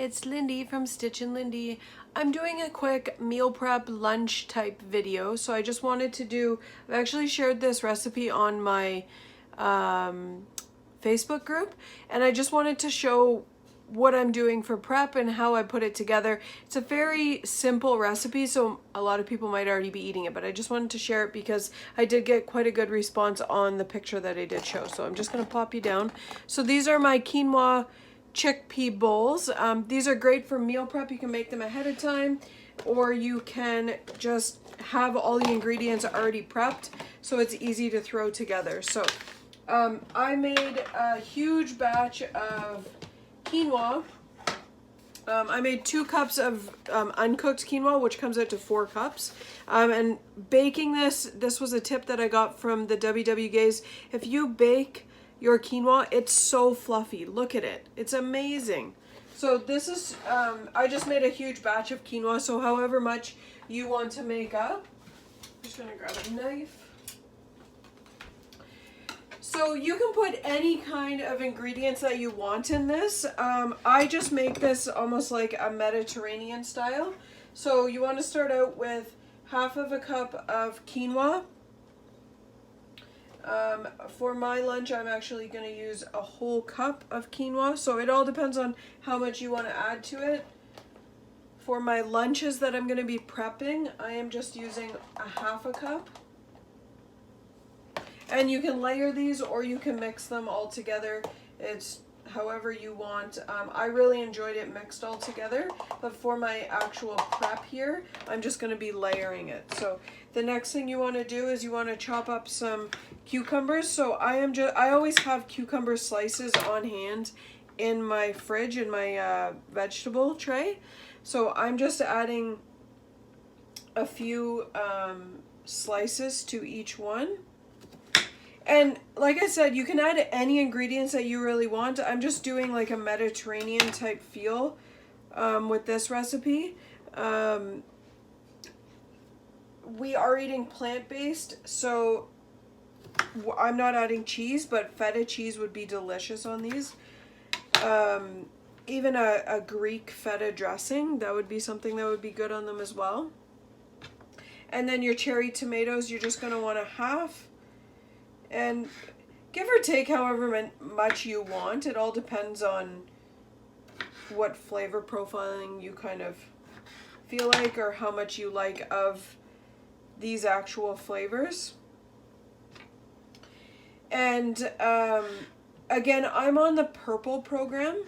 it's Lindy from Stitch and Lindy. I'm doing a quick meal prep lunch type video, so I just wanted to do, I've actually shared this recipe on my Facebook group, and I just wanted to show what I'm doing for prep and how I put it together. It's a very simple recipe, so a lot of people might already be eating it, but I just wanted to share it because I did get quite a good response on the picture that I did show. So I'm just going to pop you down. So these are my quinoa chickpea bowls. These are great for meal prep. You can make them ahead of time, or you can just have all the ingredients already prepped so it's easy to throw together. So I made a huge batch of quinoa. I made 2 cups of uncooked quinoa, which comes out to 4 cups. And baking this was a tip that I got from the WW Gays. If you bake your quinoa, it's so fluffy. Look at it. It's amazing. So this is, I just made a huge batch of quinoa, so however much you want to make up. I'm just gonna grab a knife. So you can put any kind of ingredients that you want in this. I just make this almost like a Mediterranean style. So you want to start out with half of a cup of quinoa. For my lunch, I'm actually going to use a whole cup of quinoa. So it all depends on how much you want to add to it. For my lunches that I'm going to be prepping, I am just using a half a cup. And you can layer these or you can mix them all together. It's however you want. I really enjoyed it mixed all together, but for my actual prep here, I'm just going to be layering it. So the next thing you want to do is you want to chop up some cucumbers. So I always have cucumber slices on hand in my fridge, in my vegetable tray. So I'm just adding a few slices to each one. And like I said, you can add any ingredients that you really want. I'm just doing like a Mediterranean type feel with this recipe. We are eating plant-based, so I'm not adding cheese, but feta cheese would be delicious on these. Even a Greek feta dressing, that would be something that would be good on them as well. And then your cherry tomatoes, you're just going to want a half. And give or take however much you want. It all depends on what flavor profiling you kind of feel like or how much you like of these actual flavors. And again, I'm on the purple program.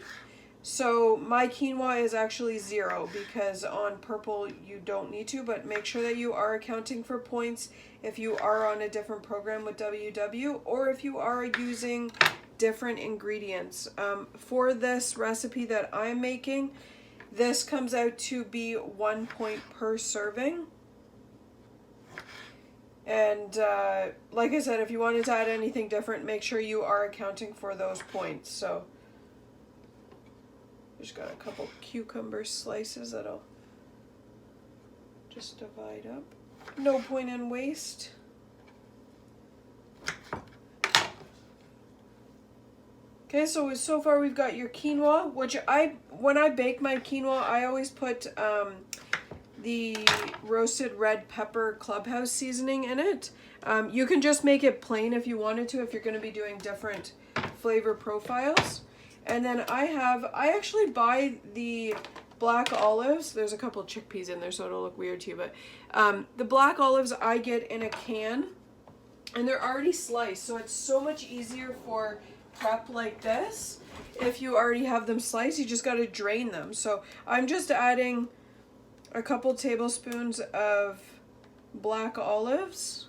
So my quinoa is actually 0 because on purple you don't need to, but make sure that you are accounting for points if you are on a different program with WW or if you are using different ingredients. For this recipe that I'm making, this comes out to be 1 point per serving. And like I said, if you wanted to add anything different, make sure you are accounting for those points. So just got a couple cucumber slices that I'll just divide up. No point in waste. Okay, so far we've got your quinoa, which when I bake my quinoa, I always put the roasted red pepper clubhouse seasoning in it. You can just make it plain if you wanted to, if you're going to be doing different flavor profiles. And then I actually buy the black olives. There's a couple of chickpeas in there, so it'll look weird to you, but the black olives I get in a can, and they're already sliced, so it's so much easier for prep like this. If you already have them sliced, you just got to drain them. So I'm just adding a couple tablespoons of black olives.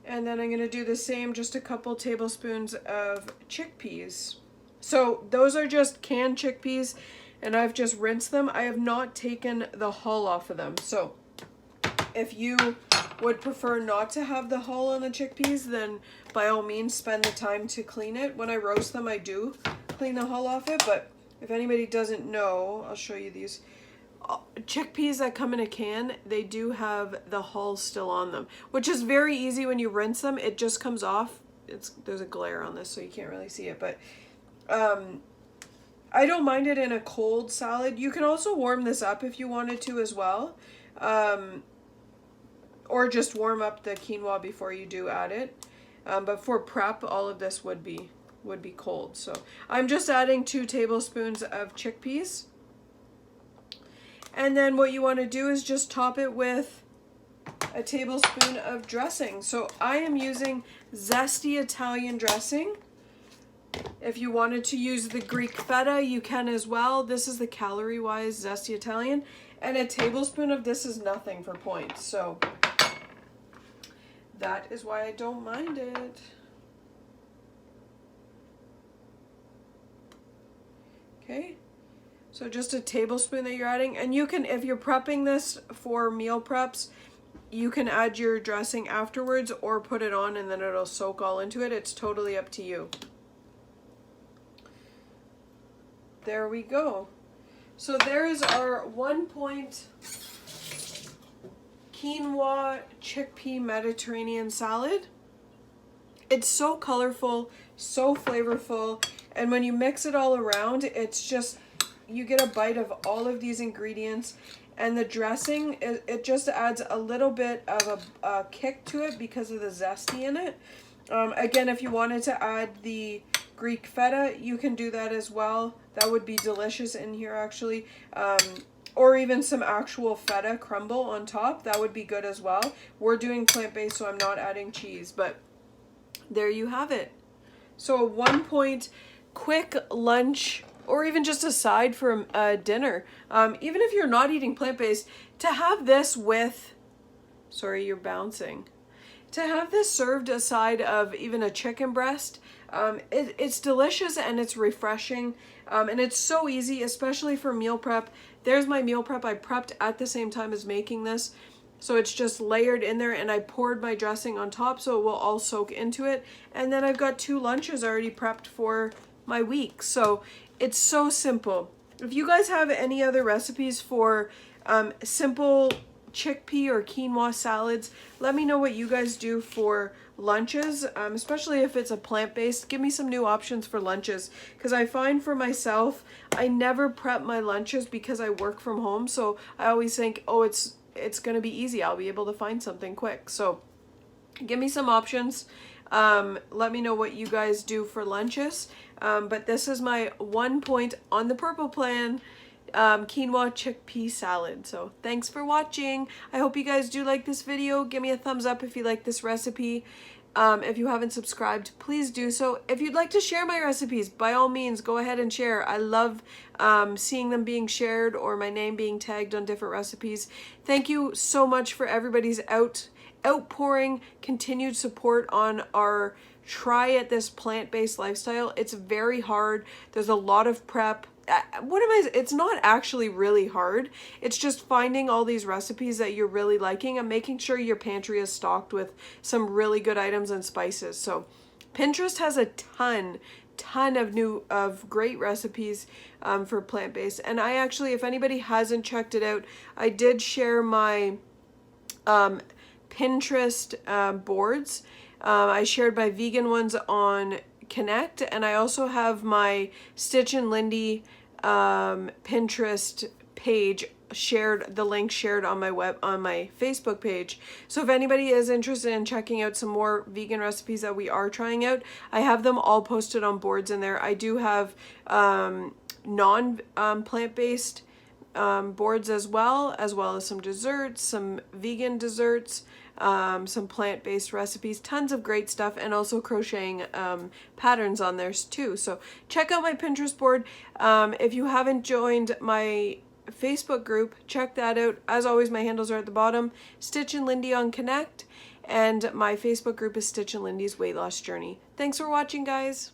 And then I'm going to do the same, just a couple tablespoons of chickpeas. So those are just canned chickpeas, and I've just rinsed them. I have not taken the hull off of them. So if you would prefer not to have the hull on the chickpeas, then by all means spend the time to clean it. When I roast them, I do clean the hull off it, but if anybody doesn't know, I'll show you these. chickpeas that come in a can, they do have the hull still on them, which is very easy when you rinse them. It just comes off there's a glare on this, so you can't really see it, but I don't mind it in a cold salad. You can also warm this up if you wanted to as well. Or just warm up the quinoa before you do add it. But for prep, all of this would be cold. So I'm just adding 2 tablespoons of chickpeas. And then what you want to do is just top it with a tablespoon of dressing. So I am using zesty Italian dressing. If you wanted to use the Greek feta, you can as well. This is the calorie-wise zesty Italian. And a tablespoon of this is nothing for points. So that is why I don't mind it. Okay. So just a tablespoon that you're adding. And you can, if you're prepping this for meal preps, you can add your dressing afterwards or put it on and then it'll soak all into it. It's totally up to you. There we go. So there is our 1 point quinoa chickpea Mediterranean salad. It's so colorful, so flavorful, and when you mix it all around, it's just, you get a bite of all of these ingredients, and the dressing, it just adds a little bit of a kick to it because of the zesty in it. Again, if you wanted to add the Greek feta, you can do that as well. That would be delicious in here actually. Or even some actual feta crumble on top. That would be good as well. We're doing plant-based, so I'm not adding cheese, but there you have it. So a 1 point quick lunch, or even just a side for dinner. Even if you're not eating plant-based, to have this with, sorry, you're bouncing. To have this served aside of even a chicken breast, it's delicious and it's refreshing, and it's so easy, especially for meal prep. There's my meal prep. I prepped at the same time as making this, so it's just layered in there, and I poured my dressing on top so it will all soak into it. And then I've got 2 lunches already prepped for my week, so it's so simple. If you guys have any other recipes for simple chickpea or quinoa salads, let me know what you guys do for lunches, especially if it's a plant-based. Give me some new options for lunches, because I find for myself, I never prep my lunches because I work from home, so I always think, oh, it's gonna be easy, I'll be able to find something quick. So give me some options. Let me know what you guys do for lunches, but this is my 1 point on the purple plan quinoa chickpea salad. So thanks for watching. I hope you guys do like this video. Give me a thumbs up if you like this recipe. If you haven't subscribed, please do so. If you'd like to share my recipes, by all means, go ahead and share. I love seeing them being shared or my name being tagged on different recipes. Thank you so much for everybody's outpouring, continued support on our try at this plant-based lifestyle. It's very hard. There's a lot of prep. It's not actually really hard. It's just finding all these recipes that you're really liking and making sure your pantry is stocked with some really good items and spices. So Pinterest has a ton of great recipes for plant-based. And I actually, if anybody hasn't checked it out, I did share my Pinterest boards. I shared my vegan ones on Connect, and I also have my Stitch and Lindy Pinterest page shared, the link shared on my Facebook page. So if anybody is interested in checking out some more vegan recipes that we are trying out, I have them all posted on boards in there. I do have plant-based boards as well as some desserts, some vegan desserts, some plant-based recipes, tons of great stuff, and also crocheting patterns on there too. So check out my Pinterest board. If you haven't joined my Facebook group, check that out. As always, my handles are at the bottom. Stitch and Lindy on Connect, and my Facebook group is Stitch and Lindy's Weight Loss Journey. Thanks for watching, guys.